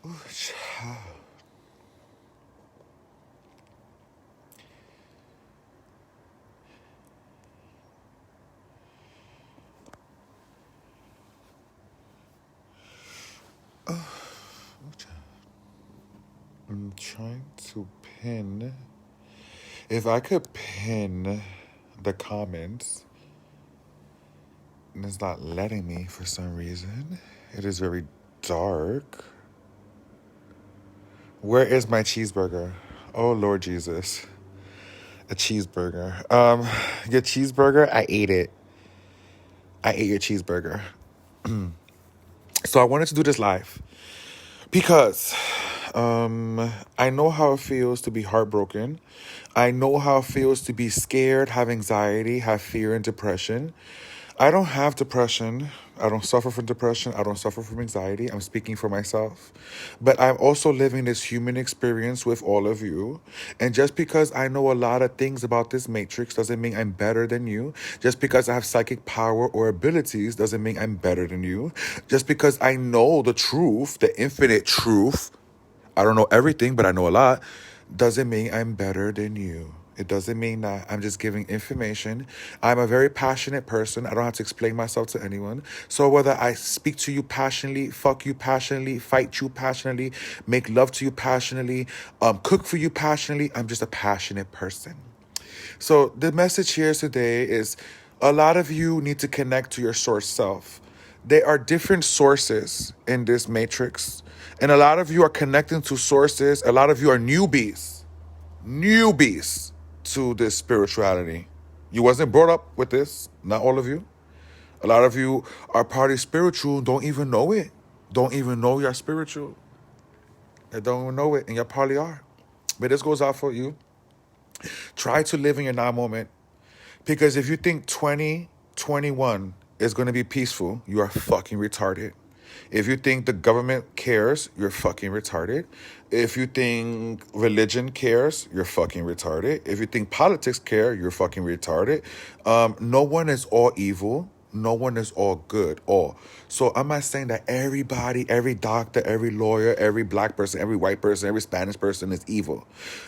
Ooh, child. Ooh, child. I'm trying to pin. If I could pin the comments, and it's not letting me for some reason. It is very dark. Where is my cheeseburger? Oh Lord Jesus. A cheeseburger. Your cheeseburger, I ate it. I ate your cheeseburger. So I wanted to do this live because I know how it feels to be heartbroken. I know how it feels to be scared, have anxiety, have fear and depression. I don't have depression. I don't suffer from depression. I don't suffer from anxiety. I'm speaking for myself. But I'm also living this human experience with all of you. And just because I know a lot of things about this matrix doesn't mean I'm better than you. Just because I have psychic power or abilities doesn't mean I'm better than you. Just because I know the truth, the infinite truth, I don't know everything, but I know a lot, doesn't mean I'm better than you. It doesn't mean that. I'm just giving information. I'm a very passionate person. I don't have to explain myself to anyone. So whether I speak to you passionately, fuck you passionately, fight you passionately, make love to you passionately, cook for you passionately, I'm just a passionate person. So the message here today is a lot of you need to connect to your source self. There are different sources in this matrix, and a lot of you are connecting to sources. A lot of you are newbies to this spirituality. You wasn't brought up with this, not all of you. A lot of you are party spiritual, don't even know it. Don't even know you're spiritual. They don't even know it, and you probably are. But this goes out for you. Try to live in your now moment. Because if you think 2021 is going to be peaceful, you are fucking retarded. If you think the government cares, you're fucking retarded. If you think religion cares, you're fucking retarded. If you think politics care, you're fucking retarded. No one is all evil. No one is all good. All. So I'm not saying that everybody, every doctor, every lawyer, every black person, every white person, every Spanish person is evil.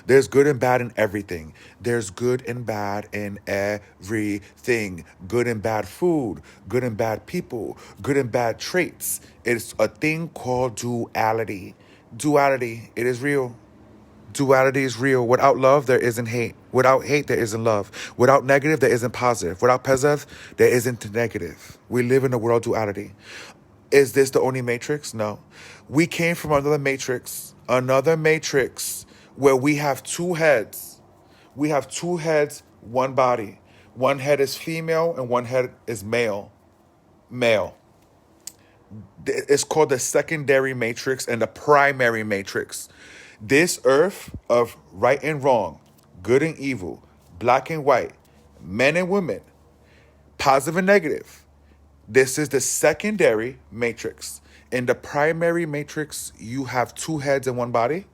There's good and bad in everything. There's good and bad in everything. Good and bad food, good and bad people, good and bad traits. It's a thing called duality. Duality, it is real. Duality is real. Without love, there isn't hate. Without hate, there isn't love. Without negative, there isn't positive. Without positive, there isn't negative. We live in a world duality. Is this the only matrix? No. We came from another matrix where we have two heads. We have two heads, one body. One head is female and one head is male. Male. It's called the secondary matrix and the primary matrix. This earth of right and wrong, good and evil, black and white, men and women, positive and negative. This is the secondary matrix. In the primary matrix, you have two heads and one body,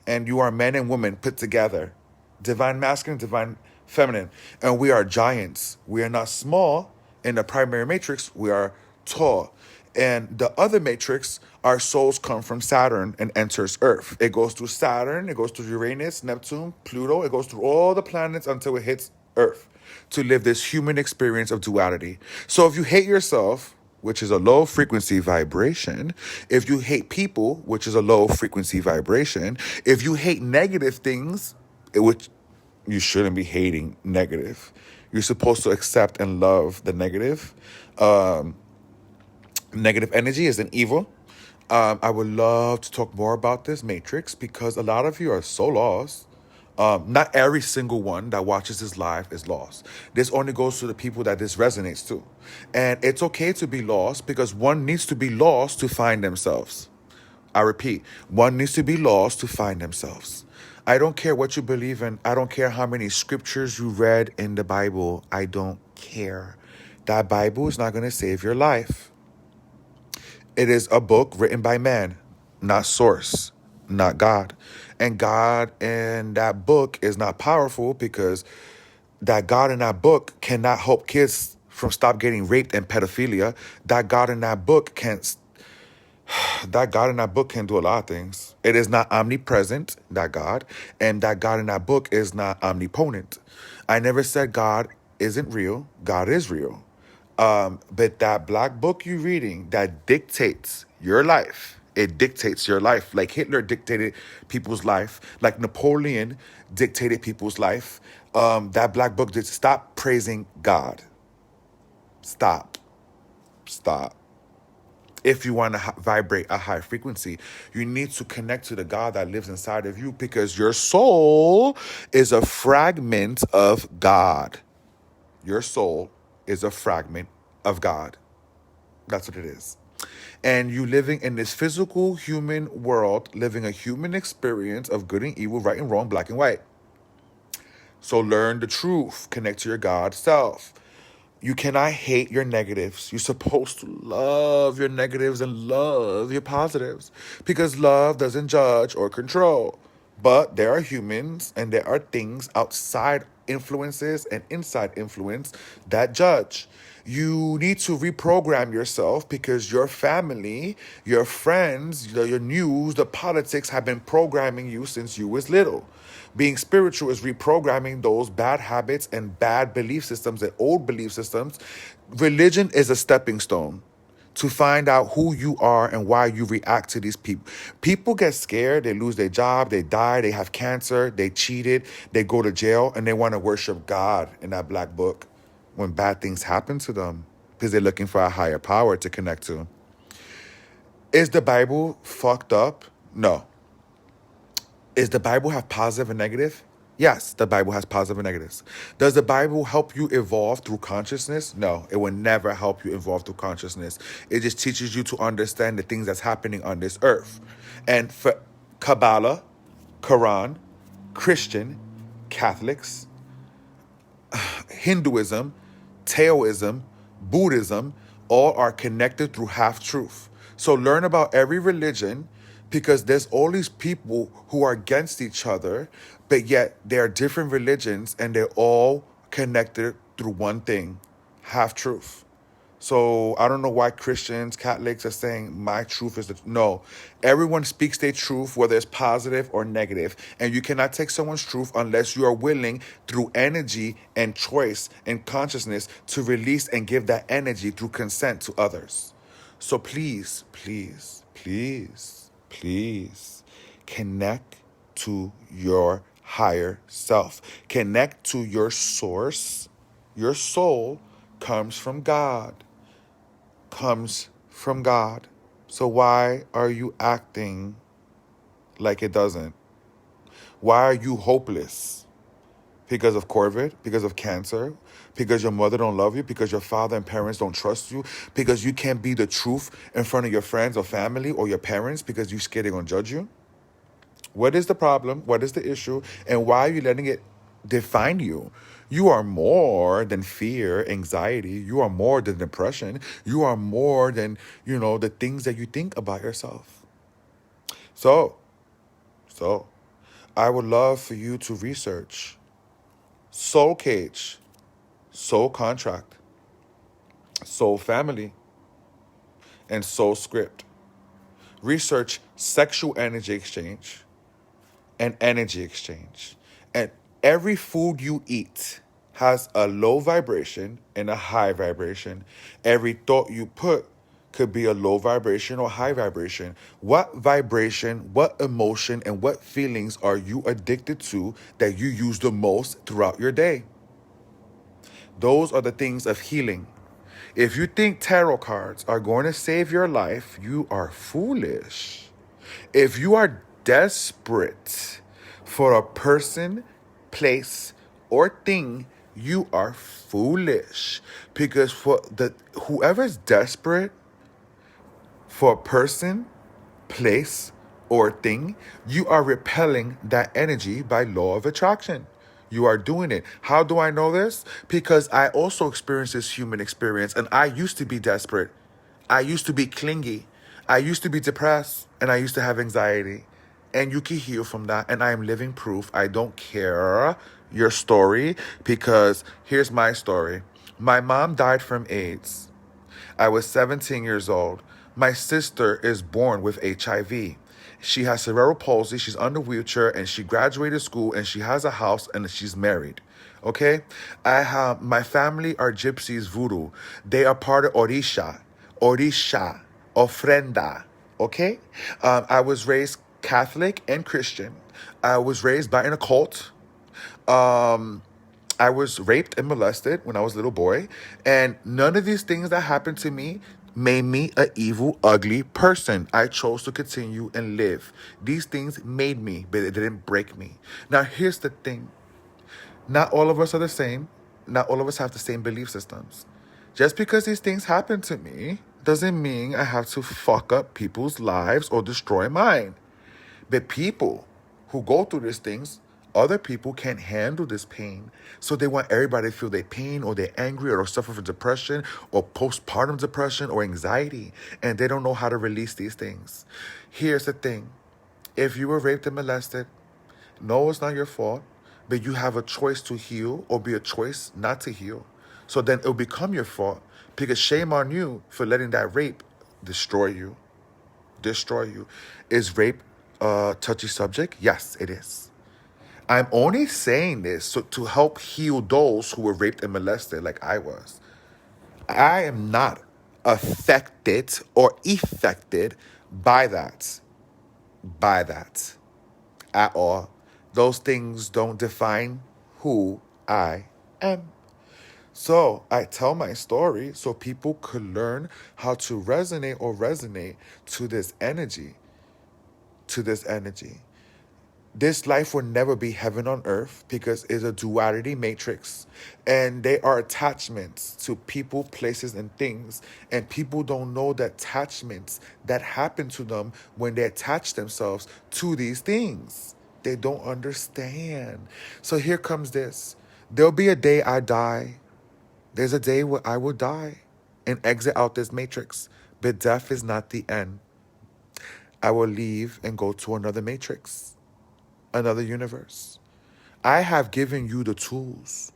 and you are men and women put together. Divine masculine, divine feminine. And we are giants. We are not small. In the primary matrix, we are tall. And the other matrix, our souls come from Saturn and enters Earth. It goes through Saturn, it goes through Uranus, Neptune, Pluto, it goes through all the planets until it hits Earth to live this human experience of duality. So if you hate yourself, which is a low frequency vibration, if you hate people, which is a low frequency vibration, if you hate negative things, which you shouldn't be hating negative. You're supposed to accept and love the negative. Negative energy is an evil. I would love to talk more about this matrix because a lot of you are so lost. Not every single one that watches this live is lost. This only goes to the people that this resonates to. And it's okay to be lost because one needs to be lost to find themselves. I repeat, one needs to be lost to find themselves. I don't care what you believe in. I don't care how many scriptures you read in the Bible. I don't care. That Bible is not going to save your life. It is a book written by man, not source, not God. And God in that book is not powerful because that God in that book cannot help kids from stop getting raped and pedophilia. That God in that book can't That God in that book can do a lot of things. It is not omnipresent, that God, and that God in that book is not omnipotent. I never said God isn't real. God is real. But that black book you're reading that dictates your life. It dictates your life. Like Hitler dictated people's life. Like Napoleon dictated people's life. That black book did stop praising God. Stop. Stop. If you want to vibrate a high frequency, you need to connect to the God that lives inside of you, because your soul is a fragment of God. Your soul is a fragment of God. That's what it is. And you living in this physical human world, living a human experience of good and evil, right and wrong, black and white. So learn the truth. Connect to your God self. You cannot hate your negatives. You're supposed to love your negatives and love your positives, because love doesn't judge or control. But there are humans and there are things outside influences and inside influence that judge. You need to reprogram yourself, because your family, your friends, your news, the politics have been programming you since you was little. Being spiritual is reprogramming those bad habits and bad belief systems and old belief systems. Religion is a stepping stone to find out who you are and why you react to these people. People get scared, they lose their job, they die, they have cancer, they cheated, they go to jail, and they want to worship God in that black book when bad things happen to them, because they're looking for a higher power to connect to. Is the Bible fucked up? No. Is the Bible have positive and negative? Yes, the Bible has positive and negatives. Does the Bible help you evolve through consciousness? No, it will never help you evolve through consciousness. It just teaches you to understand the things that's happening on this earth. And for Kabbalah, Quran, Christian, Catholics, Hinduism, Taoism, Buddhism, all are connected through half-truth. So learn about every religion, because there's all these people who are against each other, but yet there are different religions and they're all connected through one thing, half-truth. So I don't know why Christians, Catholics are saying my truth is the no. Everyone speaks their truth, whether it's positive or negative, and you cannot take someone's truth unless you are willing, through energy and choice and consciousness, to release and give that energy through consent to others. So please, please, please, please connect to your higher self. Connect to your source. Your soul comes from God. Comes from God. So why are you acting like it doesn't? Why are you hopeless? Because of COVID? Because of cancer? Because your mother don't love you? Because your father and parents don't trust you? Because you can't be the truth in front of your friends or family or your parents because you're scared they're going to judge you? What is the problem? What is the issue? And why are you letting it define you? You are more than fear, anxiety. You are more than depression. You are more than, the things that you think about yourself. So, I would love for you to research soul cage, soul contract, soul family, and soul script. Research sexual energy exchange and energy exchange. And every food you eat has a low vibration and a high vibration. Every thought you put could be a low vibration or high vibration. What vibration, what emotion, and what feelings are you addicted to that you use the most throughout your day? Those are the things of healing. If you think tarot cards are going to save your life, you are foolish. If you are desperate for a person, place, or thing, you are foolish. Because whoever's desperate for a person, place, or thing, you are repelling that energy by law of attraction. You are doing it. How do I know this? Because I also experienced this human experience, and I used to be desperate. I used to be clingy. I used to be depressed, and I used to have anxiety. And you can heal from that, and I am living proof. I don't care your story, because here's my story. My mom died from AIDS. I was 17 years old. My sister is born with HIV. She has cerebral palsy. She's under wheelchair, and she graduated school, and she has a house, and she's married. Okay, I have my family are gypsies, voodoo. They are part of Orisha, ofrenda. Okay, I was raised Catholic and Christian. I was raised by in a cult. Um, I was raped and molested when I was a little boy, and none of these things that happened to me made me an evil, ugly person. I chose to continue and live. These things made me, but it didn't break me. Now, here's the thing. Not all of us are the same. Not all of us have the same belief systems. Just because these things happen to me doesn't mean I have to fuck up people's lives or destroy mine. But people who go through these things, other people can't handle this pain. So they want everybody to feel their pain, or they're angry, or suffer from depression or postpartum depression or anxiety. And they don't know how to release these things. Here's the thing. If you were raped and molested, no, it's not your fault, but you have a choice to heal or be a choice not to heal. So then it'll become your fault, because shame on you for letting that rape destroy you. Destroy you. Is rape a touchy subject? Yes, it is. I'm only saying this to help heal those who were raped and molested like I was. I am not affected or affected by that. By that. At all. Those things don't define who I am. So I tell my story so people could learn how to resonate to this energy. To this energy. This life will never be heaven on earth because it's a duality matrix, and they are attachments to people, places, and things. And people don't know the attachments that happen to them when they attach themselves to these things. They don't understand. So here comes this. There'll be a day I die. There's a day where I will die and exit out this matrix. But death is not the end. I will leave and go to another matrix, another universe. I have given you the tools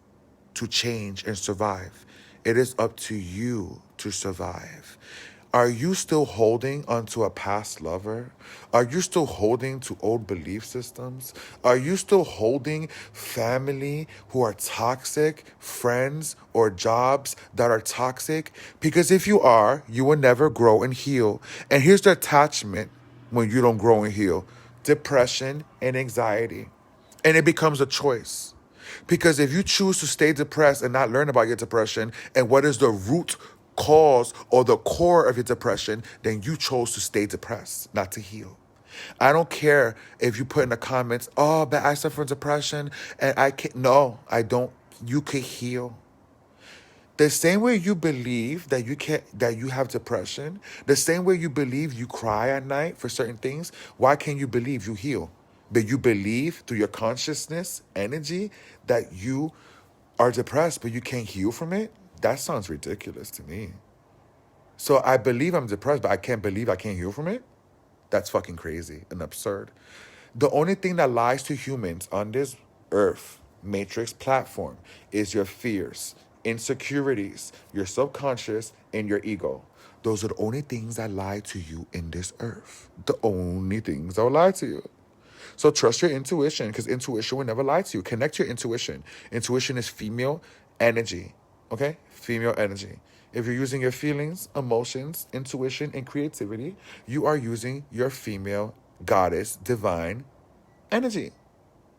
to change and survive. It is up to you to survive. Are you still holding onto a past lover? Are you still holding to old belief systems? Are you still holding family who are toxic, friends or jobs that are toxic? Because if you are, you will never grow and heal. And here's the attachment when you don't grow and heal: depression and anxiety. And it becomes a choice. Because if you choose to stay depressed and not learn about your depression and what is the root cause or the core of your depression, then you chose to stay depressed, not to heal. I don't care if you put in the comments, oh, but I suffer from depression and I can't. No, I don't. You can heal. The same way you believe that you have depression, the same way you believe you cry at night for certain things, why can't you believe you heal? But you believe through your consciousness, energy, that you are depressed, but you can't heal from it? That sounds ridiculous to me. So I believe I'm depressed, but I can't believe I can't heal from it? That's fucking crazy and absurd. The only thing that lies to humans on this earth matrix platform is your fears, insecurities, your subconscious, and your ego. Those are the only things that lie to you in this earth. The only things that will lie to you. So trust your intuition, because intuition will never lie to you. Connect your intuition. Intuition is female energy. Okay? Female energy. If you're using your feelings, emotions, intuition, and creativity, you are using your female goddess, divine energy.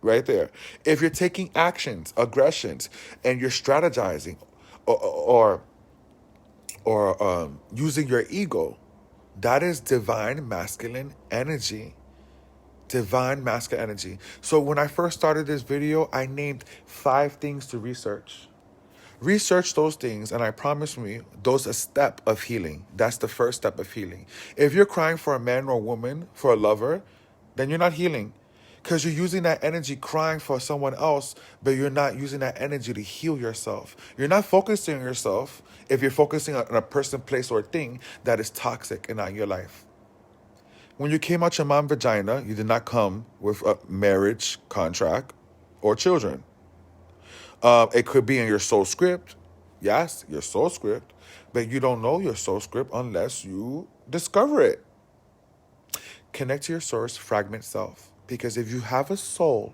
Right there. If you're taking actions, aggressions, and you're strategizing or using your ego, that is divine masculine energy. Divine masculine energy. So when I first started this video, I named 5 things to research. Research those things, and I promise me, those a step of healing. That's the first step of healing. If you're crying for a man or a woman, for a lover, then you're not healing. Because you're using that energy crying for someone else, but you're not using that energy to heal yourself. You're not focusing on yourself if you're focusing on a person, place, or thing that is toxic and not your life. When you came out your mom's vagina, you did not come with a marriage contract or children. It could be in your soul script. Yes, your soul script. But you don't know your soul script unless you Discover it. Connect to your source, fragment self. Because if you have a soul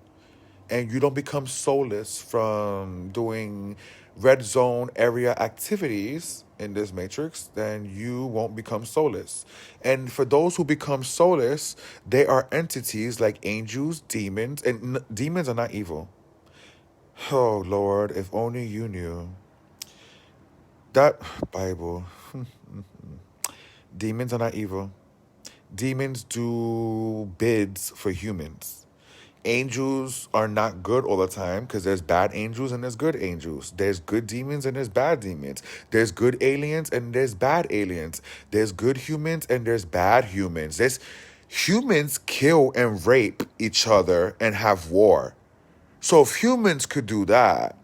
and you don't become soulless from doing red zone area activities in this matrix, then you won't become soulless. And for those who become soulless, they are entities like angels, demons, and demons are not evil. Oh Lord, if only you knew. That Bible. Demons are not evil. Demons do bids for humans. Angels are not good all the time because there's bad angels and there's good angels. There's good demons and there's bad demons. There's good aliens and there's bad aliens. There's good humans and there's bad humans. There's humans kill and rape each other and have war. So if humans could do that,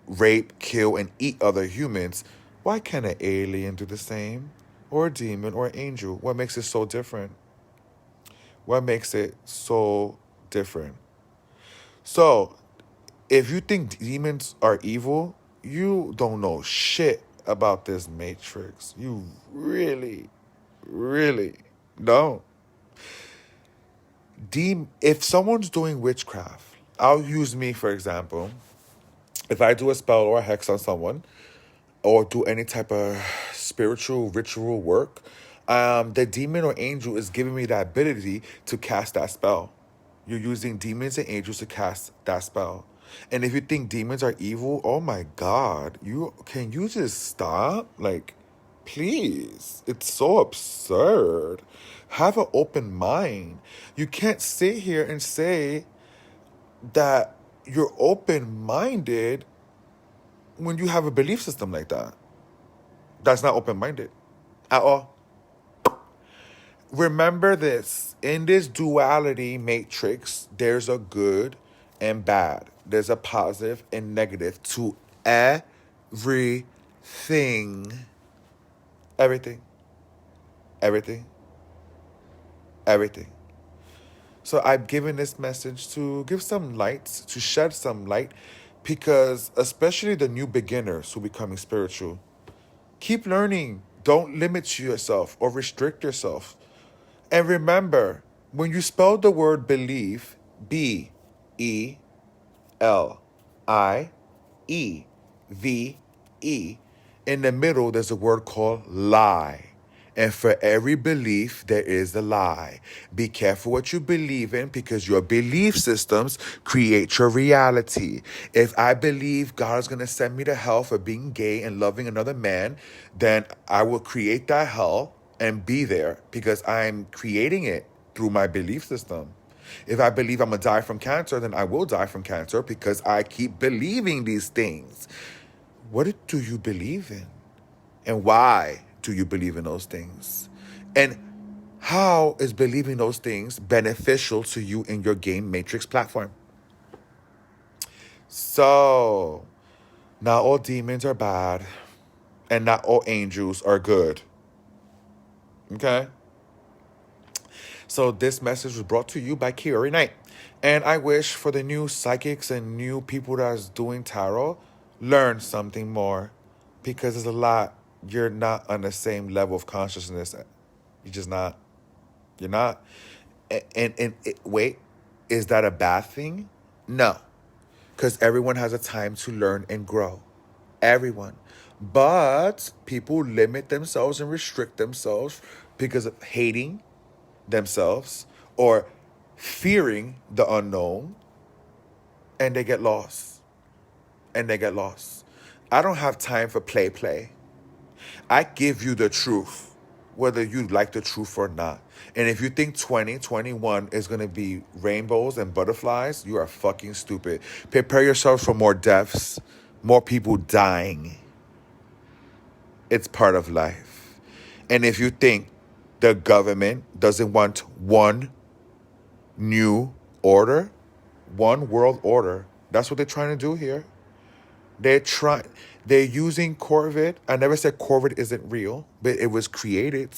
rape, kill, and eat other humans, why can't an alien do the same? Or a demon or an angel? What makes it so different? What makes it so different? So, if you think demons are evil, you don't know shit about this matrix. You really, really don't. If someone's doing witchcraft, I'll use me for example. If I do a spell or a hex on someone, or do any type of spiritual ritual work, the demon or angel is giving me that ability to cast that spell. You're using demons and angels to cast that spell. And if you think demons are evil, oh my God, can you just stop? Like, please. It's so absurd. Have an open mind. You can't sit here and say that you're open-minded when you have a belief system like that. That's not open-minded at all. Remember this. In this duality matrix, there's a good and bad. There's a positive and negative to everything. Everything. Everything. Everything. So I've given this message to give some light, to shed some light, because especially the new beginners who are becoming spiritual, keep learning. Don't limit yourself or restrict yourself. And remember, when you spell the word believe, BELIEVE, in the middle there's a word called lie. And for every belief, there is a lie. Be careful what you believe in because your belief systems create your reality. If I believe God is going to send me to hell for being gay and loving another man, then I will create that hell and be there because I'm creating it through my belief system. If I believe I'm going to die from cancer, then I will die from cancer because I keep believing these things. What do you believe in? And why do you believe in those things? And how is believing those things beneficial to you in your game matrix platform? So, not all demons are bad, and not all angels are good. Okay? So this message was brought to you by Kaori Knight. And I wish for the new psychics and new people that's doing tarot, learn something more. Because there's a lot, you're not on the same level of consciousness. You're just not. You're not. Wait, is that a bad thing? No. Because everyone has a time to learn and grow. Everyone. But people limit themselves and restrict themselves because of hating themselves or fearing the unknown, and they get lost. I don't have time for play. I give you the truth, whether you like the truth or not. And if you think 2021 is going to be rainbows and butterflies, you are fucking stupid. Prepare yourself for more deaths, more people dying. It's part of life. And if you think the government doesn't want one new order, one world order, that's what they're trying to do here. They're using COVID. I never said COVID isn't real, but it was created.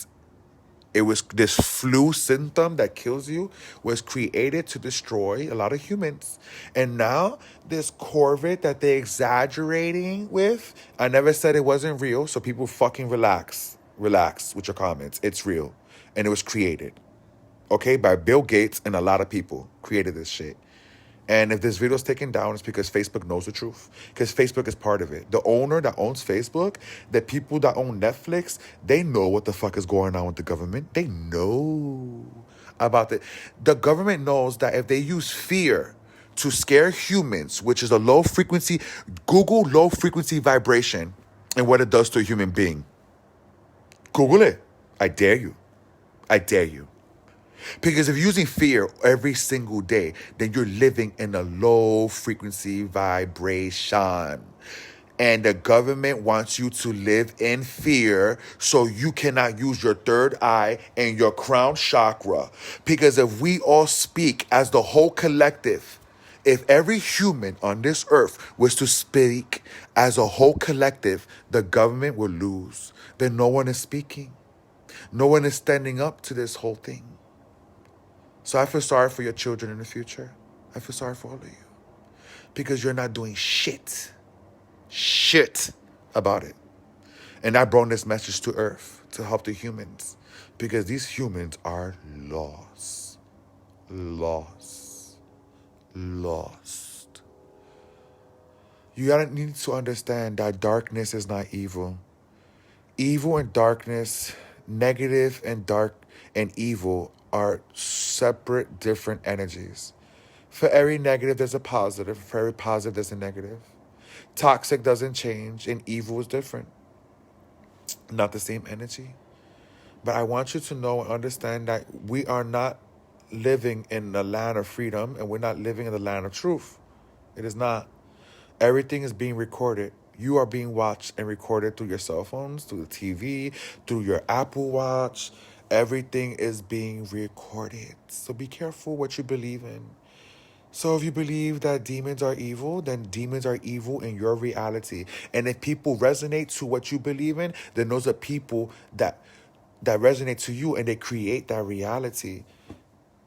It was this flu symptom that kills you was created to destroy a lot of humans. And now this COVID that they're exaggerating with, I never said it wasn't real. So people fucking relax with your comments. It's real. and it was created, okay, by Bill Gates and a lot of people created this shit. And if this video is taken down, it's because Facebook knows the truth. Because Facebook is part of it. The owner that owns Facebook, the people that own Netflix, they know what the fuck is going on with the government. They know about it. The government knows that if they use fear to scare humans, which is a low frequency, Google low frequency vibration and what it does to a human being. Google it. I dare you. I dare you. Because if you're using fear every single day, then you're living in a low frequency vibration. And the government wants you to live in fear so you cannot use your third eye and your crown chakra. Because if we all speak as the whole collective, if every human on this earth was to speak as a whole collective, the government will lose. Then no one is speaking. No one is standing up to this whole thing. So I feel sorry for your children in the future. I feel sorry for all of you. Because you're not doing shit about it. And I brought this message to Earth to help the humans. Because these humans are lost. Lost. You gotta need to understand that darkness is not evil. Evil and darkness, negative and dark and evil are separate, different energies. For every negative, there's a positive. For every positive, there's a negative. Toxic doesn't change, and evil is different. Not the same energy. But I want you to know and understand that we are not living in the land of freedom, and we're not living in the land of truth. It is not. Everything is being recorded. You are being watched and recorded through your cell phones, through the TV, through your Apple Watch. Everything is being recorded. So be careful what you believe in. So if you believe that demons are evil, then demons are evil in your reality. And if people resonate to what you believe in, then those are people that resonate to you and they create that reality.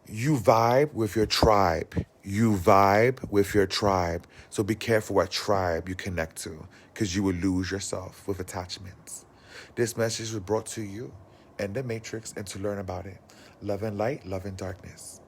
You vibe with your tribe. You vibe with your tribe. So be careful what tribe you connect to, because you will lose yourself with attachments. This message was brought to you in the Matrix and to learn about it. Love and light, love and darkness.